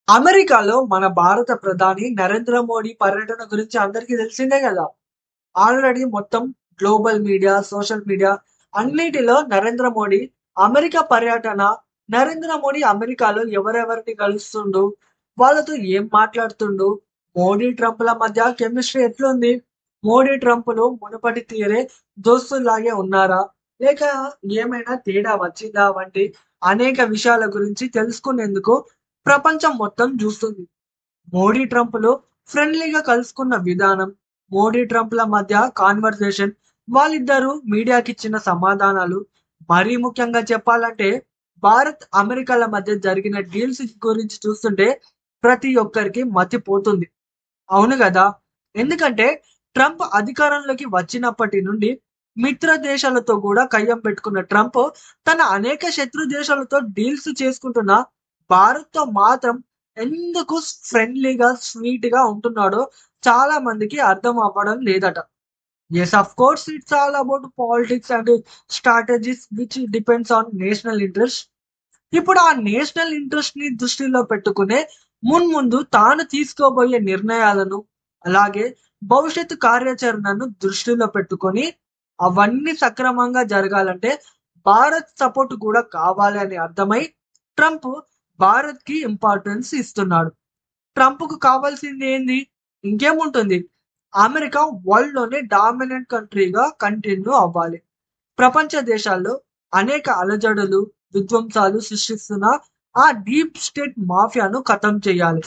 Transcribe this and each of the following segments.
అమెరికాలో మన భారత ప్రధాని నరేంద్ర మోడీ పర్యటన గురించి అందరికీ తెలిసిందే కదా! ఆల్రెడీ మొత్తం గ్లోబల్ మీడియా, సోషల్ మీడియా అన్నిటిలో నరేంద్ర మోడీ అమెరికా పర్యటన, నరేంద్ర మోడీ అమెరికాలో ఎవరెవరిని కలుస్తుండు, వాళ్ళతో ఏం మాట్లాడుతుండు, మోడీ, ట్రంప్‌ల మధ్య కెమిస్ట్రీ ఎట్లుంది, మోడీ, ట్రంప్‌లు మునుపటి తీరే దోస్తుల్లాగే ఉన్నారా? లేక ఏమైనా తేడా వచ్చిందా? వంటి అనేక విషయాల గురించి తెలుసుకునేందుకు ప్రపంచం మొత్తం జూస్తుంది. మోడీ, ట్రంప్‌లు ఫ్రెండ్లీగా కలుసుకున్న విధానం, మోడీ, ట్రంప్‌ల మధ్య కాన్వర్జేషన్, వాళ్ళిద్దరూ మీడియాకిచ్చిన సమాధానాలు, మరీ ముఖ్యంగా చెప్పాలంటే భారత్, అమెరికాల మధ్య జరిగిన డీల్స్ గురించి చూస్తుంటే ప్రతి ఒక్కరికి మతిపోతుంది. అవును గదా! ఎందుకంటే ట్రంప్ అధికారంలోకి వచ్చినప్పటి నుండి మిత్ర దేశాలతో గూడా కయ్యం పెట్టుకున్న ట్రంప్ తన అనేక శత్రు దేశాలతో డీల్స్ చేసుకుంటున్న భారత్‌తో మాత్రం ఎందుకు ఫ్రెండ్లీగా, స్వీట్‌గా ఉంటున్నాడో చాలా మందికి అర్థం అవ్వడం లేదట. Yes, of course it's all about politics and strategies which depends on national interest. ఇప్పుడు ఆ నేషనల్ ఇంట్రెస్ట్‌ని దృష్టిలో పెట్టుకునే మున్ముందు తాను తీసుకోబోయే నిర్ణయాలను, అలాగే భవిష్యత్తు కార్యాచరణను దృష్టిలో పెట్టుకొని అవన్నీ సక్రమంగా జరగాలంటే భారత్ సపోర్ట్ కూడా కావాలి అని అర్థమై ట్రంప్ భారత్‌కి ఇంపార్టెన్స్ ఇస్తున్నాడు. ట్రంప్‌కు కావాల్సింది ఏంది? ఇంకేముంటుంది? అమెరికా వరల్డ్‌లోనే డామినెంట్ కంట్రీగా కంటిన్యూ అవ్వాలి. ప్రపంచ దేశాల్లో అనేక అలజడులు, విధ్వంసాలు సృష్టిస్తున్న ఆ డీప్ స్టేట్ మాఫియాను ఖతం చేయాలి.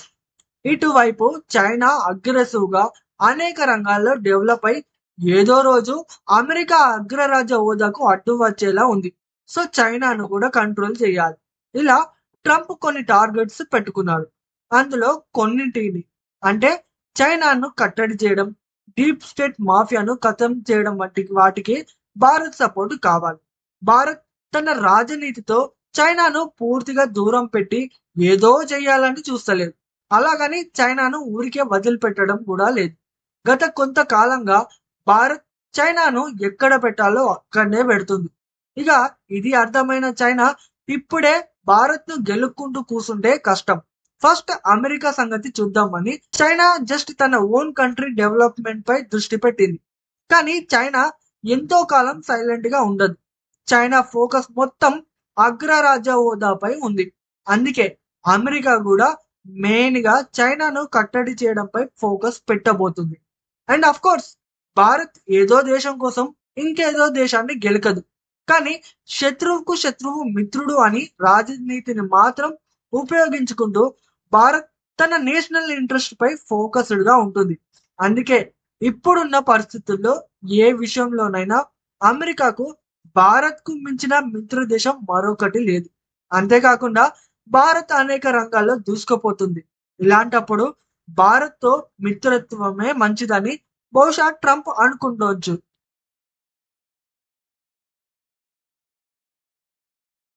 ఇటువైపు చైనా అగ్రెసివ్‌గా అనేక రంగాల్లో డెవలప్ అయి ఏదో రోజు అమెరికా అగ్రరాజ్య హోదాకు అడ్డు వచ్చేలా ఉంది. సో, చైనాను కూడా కంట్రోల్ చేయాలి. ఇలా ట్రంప్ కొన్ని టార్గెట్స్ పెట్టుకున్నాడు. అందులో కొన్నింటిని అంటే చైనాను కట్టడి చేయడం, డీప్ స్టేట్ మాఫియాను ఖతం చేయడం వంటి వాటికి భారత్ సపోర్ట్ కావాలి. భారత్ తన రాజనీతితో చైనాను పూర్తిగా దూరం పెట్టి ఏదో చేయాలని చూస్తలేదు. అలాగని చైనాను ఊరికే వదిలిపెట్టడం కూడా లేదు. గత కొంతకాలంగా భారత్ చైనాను ఎక్కడ పెట్టాలో అక్కడనే పెడుతుంది. ఇక ఇది అర్థమైన చైనా ఇప్పుడే భారత్‌ను గెలుక్కుంటూ కూసుంటే కష్టం. ఫస్ట్ అమెరికా సంగతి చూద్దామని చైనా జస్ట్ తన ఓన్ కంట్రీ డెవలప్‌మెంట్ పై దృష్టి పెట్టింది. కానీ చైనా ఎంతో కాలం సైలెంట్‌గా ఉండదు. చైనా ఫోకస్ మొత్తం అగ్రరాజ్య హోదాపై ఉంది. అందుకే అమెరికా గూడా మెయిన్‌గా చైనాను కట్టడి చేయడంపై ఫోకస్ పెట్టబోతుంది. అండ్ ఆఫ్ కోర్స్ భారత్ ఏదో దేశం కోసం ఇంకేదో దేశాన్ని గెలకదు. కానీ శత్రువుకు శత్రువు మిత్రుడు అని రాజనీతిని మాత్రం ఉపయోగించుకుంటూ భారత్ తన నేషనల్ ఇంట్రెస్ట్ పై ఫోకస్డ్‌గా ఉంటుంది. అందుకే ఇప్పుడున్న పరిస్థితుల్లో ఏ విషయంలోనైనా అమెరికాకు భారత్‌కు మించిన మిత్ర దేశం మరొకటి లేదు. అంతేకాకుండా భారత్ అనేక రంగాల్లో దూసుకుపోతుంది. ఇలాంటప్పుడు భారత్‌తో మిత్రత్వమే మంచిదని బహుశా ట్రంప్ అనుకుండొచ్చు.